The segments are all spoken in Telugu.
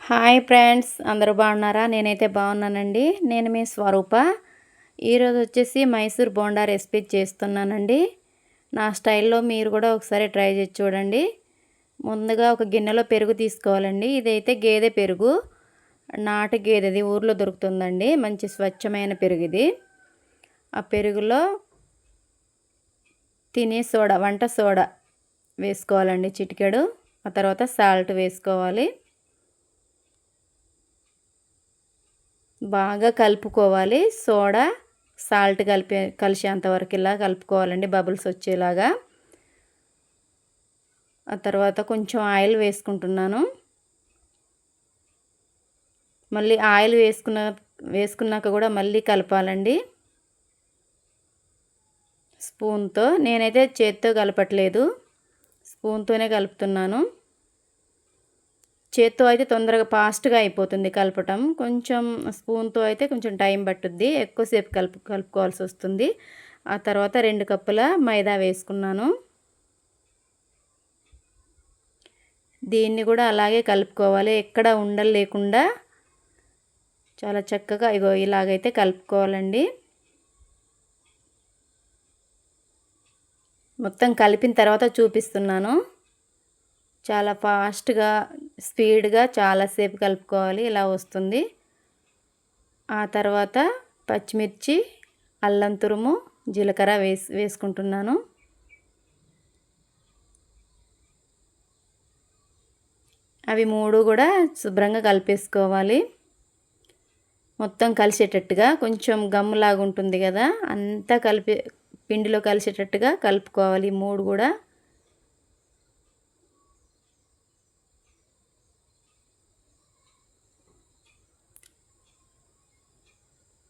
హాయ్ ఫ్రెండ్స్, అందరూ బాగున్నారా? నేనైతే బాగున్నానండి. నేను మీ స్వరూప. ఈరోజు వచ్చేసి మైసూర్ బోండా రెసిపీ చేస్తున్నానండి. నా స్టైల్లో మీరు కూడా ఒకసారి ట్రై చేసి చూడండి. ముందుగా ఒక గిన్నెలో పెరుగు తీసుకోవాలండి. ఇదైతే గేదె పెరుగు, నాటు గేదెది, ఊర్లో దొరుకుతుందండి. మంచి స్వచ్ఛమైన పెరుగు ఇది. ఆ పెరుగులో తినే సోడా, వంట సోడా వేసుకోవాలండి చిటికెడు. ఆ తర్వాత సాల్ట్ వేసుకోవాలి. బాగా కలుపుకోవాలి. సోడా సాల్ట్ కలిసేంత వరకు ఇలా కలుపుకోవాలండి, బబుల్స్ వచ్చేలాగా. ఆ తర్వాత కొంచెం ఆయిల్ వేసుకుంటున్నాను. మళ్ళీ ఆయిల్ వేసుకున్నాక కూడా మళ్ళీ కలపాలండి స్పూన్తో. నేనైతే చేత్తో కలపట్లేదు, స్పూన్తోనే కలుపుతున్నాను. చేత్తో అయితే తొందరగా ఫాస్ట్గా అయిపోతుంది కలపటం. కొంచెం స్పూన్తో అయితే కొంచెం టైం పట్టుద్ది, ఎక్కువసేపు కలుపుకోవాల్సి వస్తుంది. ఆ తర్వాత 2 కప్పుల మైదా వేసుకున్నాను. దీన్ని కూడా అలాగే కలుపుకోవాలి, ఎక్కడ ఉండలు లేకుండా చాలా చక్కగా ఇలాగైతే కలుపుకోవాలండి. మొత్తం కలిపిన తర్వాత చూపిస్తున్నాను. చాలా ఫాస్ట్గా, స్పీడ్గా చాలాసేపు కలుపుకోవాలి, ఇలా వస్తుంది. ఆ తర్వాత పచ్చిమిర్చి, అల్లం తురుము, జీలకర్ర వేసుకుంటున్నాను. అవి 3 కూడా శుభ్రంగా కలిపేసుకోవాలి. మొత్తం కలిసేటట్టుగా, కొంచెం గమ్ములాగా ఉంటుంది కదా, అంతా పిండిలో కలిసేటట్టుగా కలుపుకోవాలి 3 కూడా.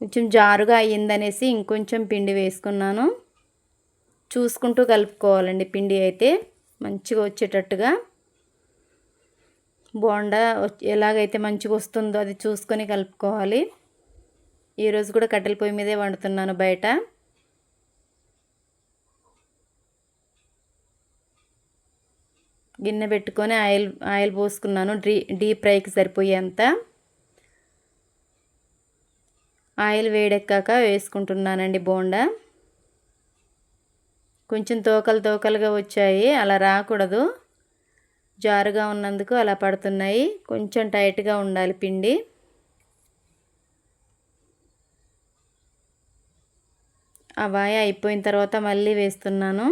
కొంచెం జారుగా అయ్యిందనేసి ఇంకొంచెం పిండి వేసుకున్నాను. చూసుకుంటూ కలుపుకోవాలండి పిండి అయితే మంచిగా వచ్చేటట్టుగా. బోండా ఎలాగైతే మంచిగా వస్తుందో అది చూసుకొని కలుపుకోవాలి. ఈరోజు కూడా కట్టెల పొయ్యి మీదే వండుతున్నాను బయట. గిన్నె పెట్టుకొని ఆయిల్ పోసుకున్నాను, డీప్ ఫ్రైకి సరిపోయేంత. ఆయిల్ వేడెక్కాక వేసుకుంటున్నానండి బోండా. కొంచెం తోకలుగా వచ్చాయి, అలా రాకూడదు, జారుగా ఉన్నందుకు అలా పడుతున్నాయి. కొంచెం టైట్గా ఉండాలి పిండి. ఆ వాయ అయిపోయిన తర్వాత మళ్ళీ వేస్తున్నాను.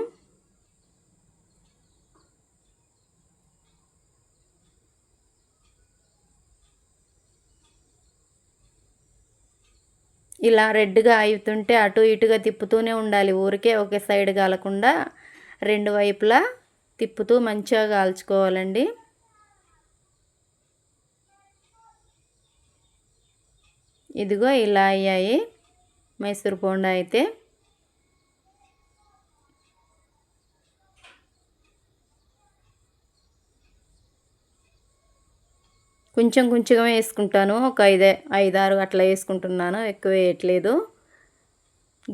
ఇలా రెడ్గా అవుతుంటే అటు ఇటుగా తిప్పుతూనే ఉండాలి, ఊరికే ఒకే సైడ్ కాలకుండా 2 వైపులా తిప్పుతూ మంచిగా కాల్చుకోవాలండి. ఇదిగో ఇలా అయ్యాయి మైసూర్ బోండా అయితే. కొంచెం కొంచెంగా వేసుకుంటాను, ఒక 5-6 అట్లా వేసుకుంటున్నాను, ఎక్కువ వేయట్లేదు.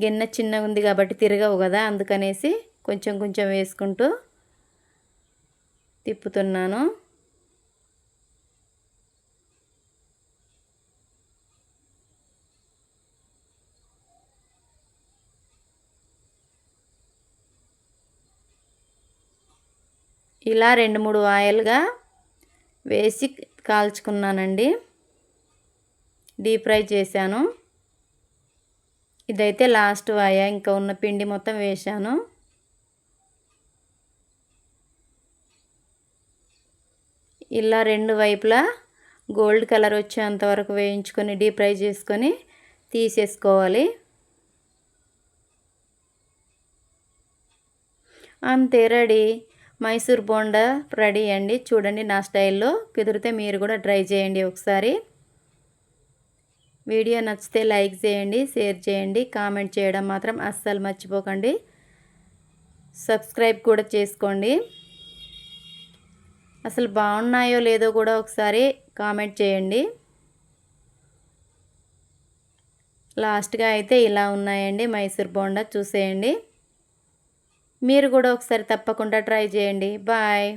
గిన్నె చిన్నగా ఉంది కాబట్టి తిరగవు కదా, అందుకనేసి కొంచెం కొంచెం వేసుకుంటూ తిప్పుతున్నాను. ఇలా 2-3 ఆయిల్గా వేసి కాల్చుకున్నానండి, డీప్ ఫ్రై చేశాను. ఇదైతే లాస్ట్ వాయ, ఇంకా ఉన్న పిండి మొత్తం వేశాను. ఇలా 2 వైపులా గోల్డ్ కలర్ వచ్చేంత వరకు వేయించుకొని డీప్ ఫ్రై చేసుకొని తీసేసుకోవాలి. అంతే, రెడీ. మైసూర్ బోండా రెడీ అండి. చూడండి నా స్టైల్లో. కుదిరితే మీరు కూడా ట్రై చేయండి ఒకసారి. వీడియో నచ్చితే లైక్ చేయండి, షేర్ చేయండి, కామెంట్ చేయడం మాత్రం అస్సలు మర్చిపోకండి. సబ్స్క్రైబ్ కూడా చేసుకోండి. అసలు బాగున్నాయో లేదో కూడా ఒకసారి కామెంట్ చేయండి. లాస్ట్గా అయితే ఇలా ఉన్నాయండి మైసూర్ బోండా, చూసేయండి. మీరు కూడా ఒకసారి తప్పకుండా ట్రై చేయండి. బాయ్.